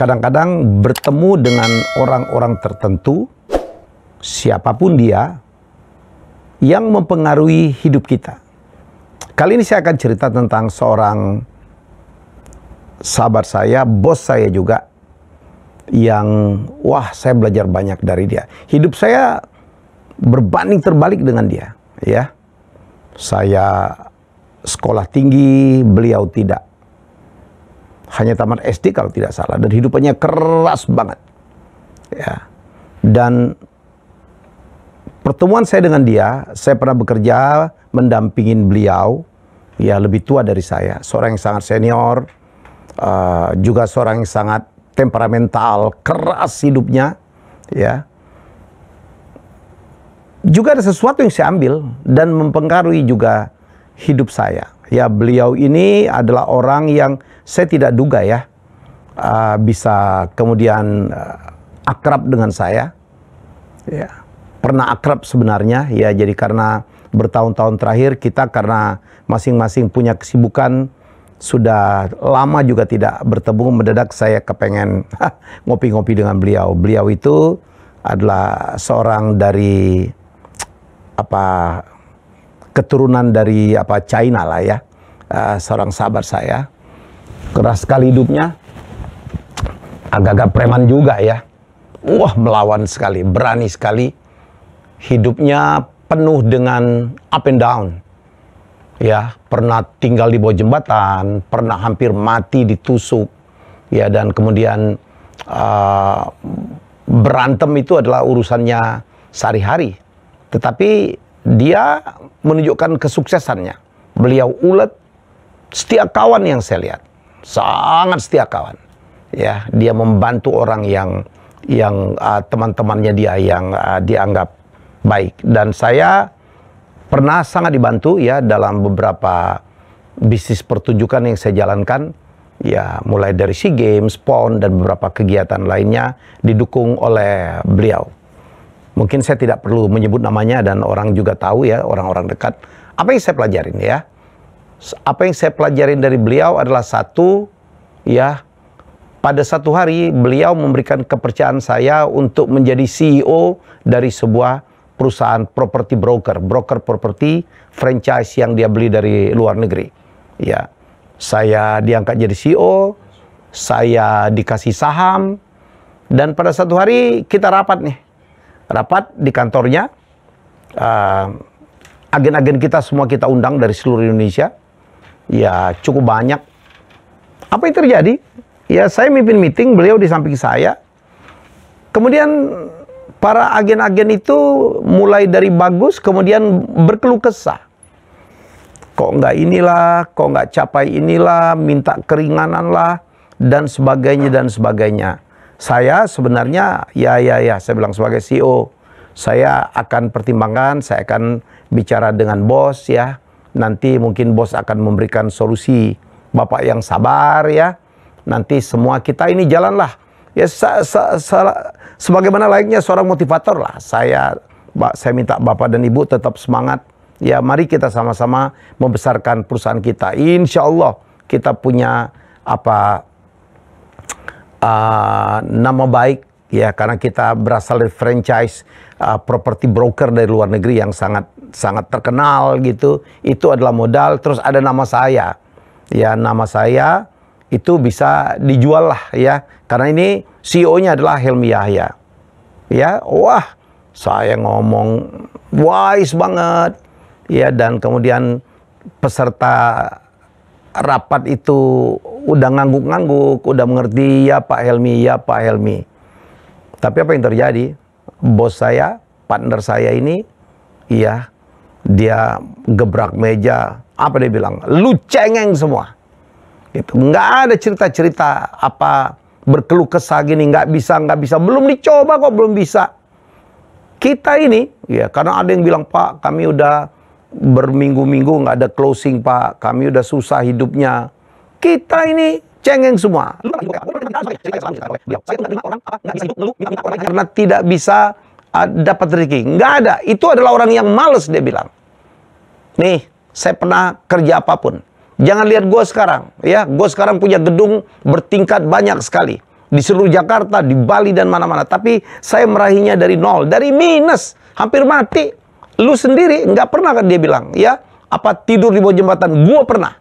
kadang-kadang bertemu dengan orang-orang tertentu, siapapun dia, yang mempengaruhi hidup kita. Kali ini saya akan cerita tentang seorang sahabat saya, bos saya juga, yang saya belajar banyak dari dia. Hidup saya berbanding terbalik dengan dia, ya. Saya sekolah tinggi, beliau tidak. Hanya tamat SD kalau tidak salah, dan hidupannya keras banget, ya. Dan pertemuan saya dengan dia, saya pernah bekerja mendampingin beliau, ya, lebih tua dari saya, seorang yang sangat senior, juga seorang yang sangat temperamental, keras hidupnya, ya. Juga ada sesuatu yang saya ambil dan mempengaruhi juga hidup saya. Ya, beliau ini adalah orang yang saya tidak duga, ya, bisa kemudian akrab dengan saya. Ya, pernah akrab sebenarnya, ya. Jadi karena bertahun-tahun terakhir kita karena masing-masing punya kesibukan, sudah lama juga tidak bertemu, mendadak saya kepengen ngopi-ngopi dengan beliau. Beliau itu adalah seorang dari keturunan dari China lah, ya. Seorang sahabat saya, keras sekali hidupnya, agak-agak preman juga, ya. Melawan sekali, berani sekali. Hidupnya penuh dengan up and down, ya. Pernah tinggal di bawah jembatan, pernah hampir mati ditusuk, ya. Dan kemudian berantem itu adalah urusannya sehari-hari. Tetapi dia menunjukkan kesuksesannya. Beliau ulet, setia kawan yang saya lihat, sangat setia kawan, ya. Dia membantu orang yang teman-temannya dia yang dianggap baik. Dan saya pernah sangat dibantu, ya, dalam beberapa bisnis pertunjukan yang saya jalankan, ya, mulai dari SEA Games, PON, dan beberapa kegiatan lainnya didukung oleh beliau. Mungkin saya tidak perlu menyebut namanya dan orang juga tahu, ya, orang-orang dekat. Apa yang saya pelajarin, ya? Apa yang saya pelajarin dari beliau adalah satu, ya, pada satu hari beliau memberikan kepercayaan saya untuk menjadi CEO dari sebuah perusahaan properti broker properti franchise yang dia beli dari luar negeri, ya. Saya diangkat jadi CEO, saya dikasih saham, dan pada satu hari kita rapat di kantornya. Agen-agen kita semua kita undang dari seluruh Indonesia, ya, cukup banyak. Apa yang terjadi? Ya, saya mimpin meeting, beliau di samping saya. Kemudian para agen-agen itu mulai dari bagus, kemudian berkeluh kesah. Kok nggak inilah, kok nggak capai inilah, minta keringanan lah, dan sebagainya, dan sebagainya. Saya sebenarnya, ya, saya bilang sebagai CEO, saya akan pertimbangkan, saya akan bicara dengan bos, ya. Nanti mungkin bos akan memberikan solusi. Bapak yang sabar, ya. Nanti semua kita ini jalanlah. Ya, sebagaimana layaknya seorang motivator lah. Saya minta Bapak dan Ibu tetap semangat. Ya, mari kita sama-sama membesarkan perusahaan kita. Insya Allah kita punya nama baik, ya, karena kita berasal dari franchise properti broker dari luar negeri yang sangat terkenal gitu. Itu adalah modal. Terus ada nama saya, ya, nama saya itu bisa dijual lah, ya, karena ini CEO-nya adalah Helmi Yahya, ya. Saya ngomong wise banget, ya, dan kemudian peserta rapat itu udah ngangguk-ngangguk, udah mengerti, ya Pak Helmi, ya Pak Helmi. Tapi apa yang terjadi? Bos saya, partner saya ini, ya, dia gebrak meja. Apa dia bilang? Lu cengeng semua. Gitu. Nggak ada cerita-cerita berkeluh kesah gini, nggak bisa. Belum dicoba kok, belum bisa. Kita ini, ya, karena ada yang bilang, Pak, kami udah berminggu-minggu nggak ada closing, Pak. Kami udah susah hidupnya. Kita ini cengeng semua. Karena tidak bisa dapat rezeki. Nggak ada. Itu adalah orang yang malas, dia bilang. Nih, saya pernah kerja apapun. Jangan lihat gue sekarang, ya. Gue sekarang punya gedung bertingkat banyak sekali. di seluruh Jakarta, di Bali dan mana-mana. Tapi saya meraihnya dari nol, dari minus, hampir mati. Lu sendiri nggak pernah kan dia bilang, ya, apa tidur di bawah jembatan? Gua pernah.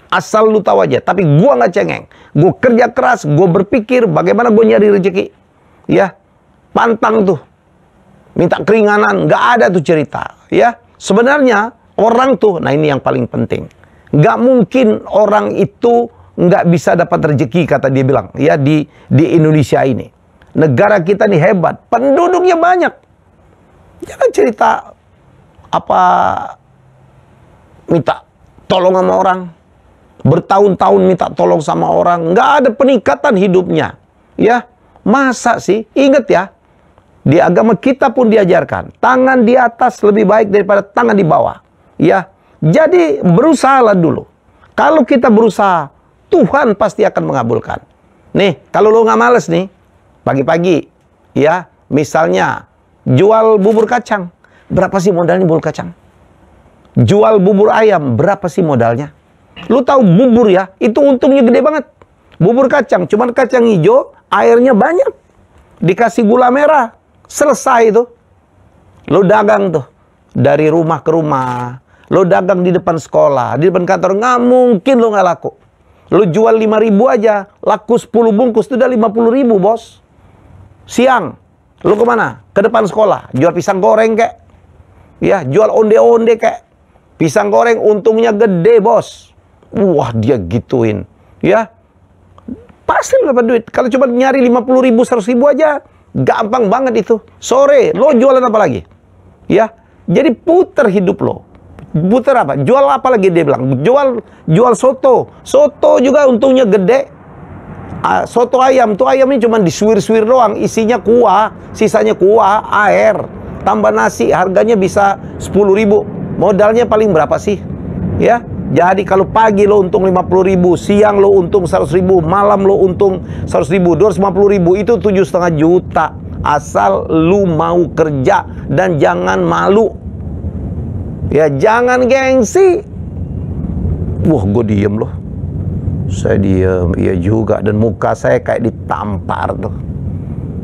Asal lu tahu aja. Tapi gua nggak cengeng. Gua kerja keras, gua berpikir bagaimana gua nyari rezeki. Ya, pantang tuh. Minta keringanan, nggak ada tuh cerita. Ya, sebenarnya orang tuh, nah ini yang paling penting. Nggak mungkin orang itu nggak bisa dapat rezeki, kata dia bilang. Ya, di Indonesia ini. Negara kita nih hebat. Penduduknya banyak. Jangan cerita apa minta tolong sama orang, bertahun-tahun minta tolong sama orang, nggak ada peningkatan hidupnya. Ya, masa sih? Ingat ya, di agama kita pun diajarkan tangan di atas lebih baik daripada tangan di bawah. Ya, jadi berusahalah dulu. Kalau kita berusaha, Tuhan pasti akan mengabulkan. Nih, kalau lo nggak males nih, pagi-pagi, ya, misalnya jual bubur kacang. Berapa sih modalnya bubur kacang? Jual bubur ayam, berapa sih modalnya? Lu tahu bubur ya, itu untungnya gede banget. Bubur kacang, cuman kacang hijau, airnya banyak. Dikasih gula merah, selesai itu. Lu dagang tuh, dari rumah ke rumah. Lu dagang di depan sekolah, di depan kantor, nggak mungkin lu nggak laku. Lu jual 5.000 aja, laku 10 bungkus, itu udah 50.000, bos. Siang, lu kemana? Ke depan sekolah, jual pisang goreng kek. Ya, jual onde-onde kek. Pisang goreng untungnya gede, bos. Wah, dia gituin. Ya, pasti lu dapat duit. Kalau cuma nyari 50.000, 100.000 aja, gampang banget itu. Sore, lo jualan apa lagi? Ya, jadi puter hidup lo. Puter apa? Jual apa lagi dia bilang? Jual soto. Soto juga untungnya gede. Soto ayam, tuh ayamnya cuma disuir-suir doang, isinya kuah, sisanya kuah, air, tambah nasi, harganya bisa 10.000. Modalnya paling berapa sih? Ya, jadi kalau pagi lo untung 50.000, siang lo untung 100.000, malam lo untung 100.000, 250.000, itu 7,5 juta. Asal lu mau kerja dan jangan malu. Ya, jangan gengsi. Wah, gue diem loh. Saya diem, iya juga. Dan muka saya kayak ditampar tuh.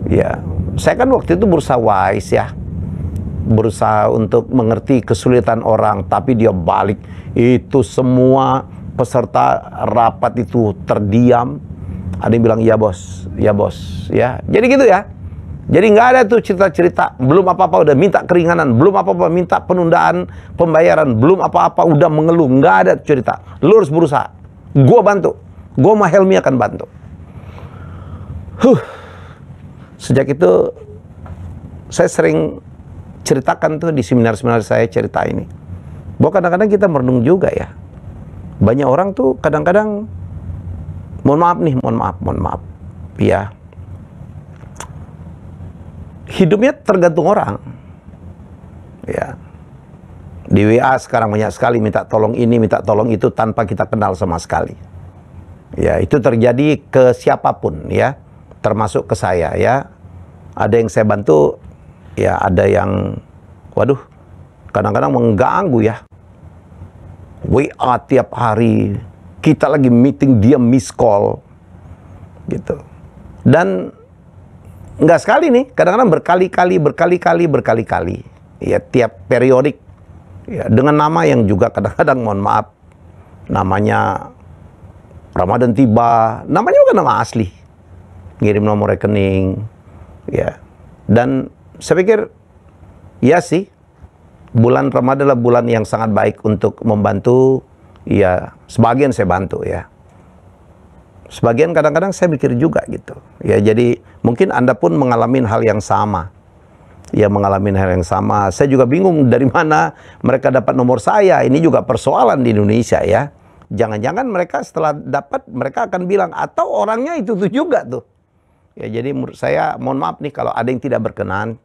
Ya, saya kan waktu itu berusaha wise ya. Berusaha untuk mengerti kesulitan orang. Tapi dia balik. Itu semua peserta rapat itu terdiam. Ada yang bilang, ya bos, ya bos. Ya, jadi gitu ya. Jadi nggak ada tuh cerita-cerita. Belum apa-apa udah minta keringanan. Belum apa-apa minta penundaan pembayaran. Belum apa-apa udah mengeluh. Nggak ada cerita. Lu harus berusaha. Gue bantu. Gue sama Helmi akan bantu. Sejak itu saya sering ceritakan tuh di seminar-seminar saya cerita ini. Bahwa kadang-kadang kita merenung juga ya. Banyak orang tuh kadang-kadang, mohon maaf. Ya. Hidupnya tergantung orang. Ya. Di WA sekarang banyak sekali minta tolong ini, minta tolong itu tanpa kita kenal sama sekali. Ya, itu terjadi ke siapapun ya, termasuk ke saya ya. Ada yang saya bantu, ya ada yang, waduh, kadang-kadang mengganggu ya. WA tiap hari, kita lagi meeting dia miss call, gitu. Dan nggak sekali nih, kadang-kadang berkali-kali, ya tiap periodik. Ya, dengan nama yang juga kadang-kadang mohon maaf, namanya Ramadan tiba, namanya bukan nama asli, ngirim nomor rekening, ya. Dan saya pikir, ya sih, bulan Ramadan adalah bulan yang sangat baik untuk membantu, ya sebagian saya bantu ya. Sebagian kadang-kadang saya mikir juga gitu, ya jadi mungkin Anda pun mengalami hal yang sama. Ya, mengalami hal yang sama. Saya juga bingung dari mana mereka dapat nomor saya. Ini juga persoalan di Indonesia ya. Jangan-jangan mereka setelah dapat, mereka akan bilang, atau orangnya itu tuh juga tuh. Ya, jadi menurut saya, mohon maaf nih kalau ada yang tidak berkenan.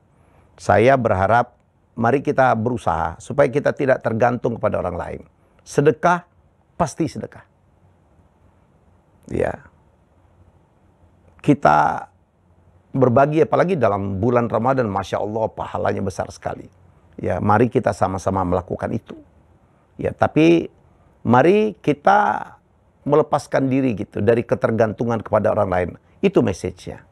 Saya berharap mari kita berusaha supaya kita tidak tergantung kepada orang lain. Sedekah, pasti sedekah. Ya. Kita berbagi, apalagi dalam bulan Ramadan, Masya Allah, pahalanya besar sekali. Ya, mari kita sama-sama melakukan itu. Ya, tapi mari kita melepaskan diri gitu dari ketergantungan kepada orang lain. Itu message-nya.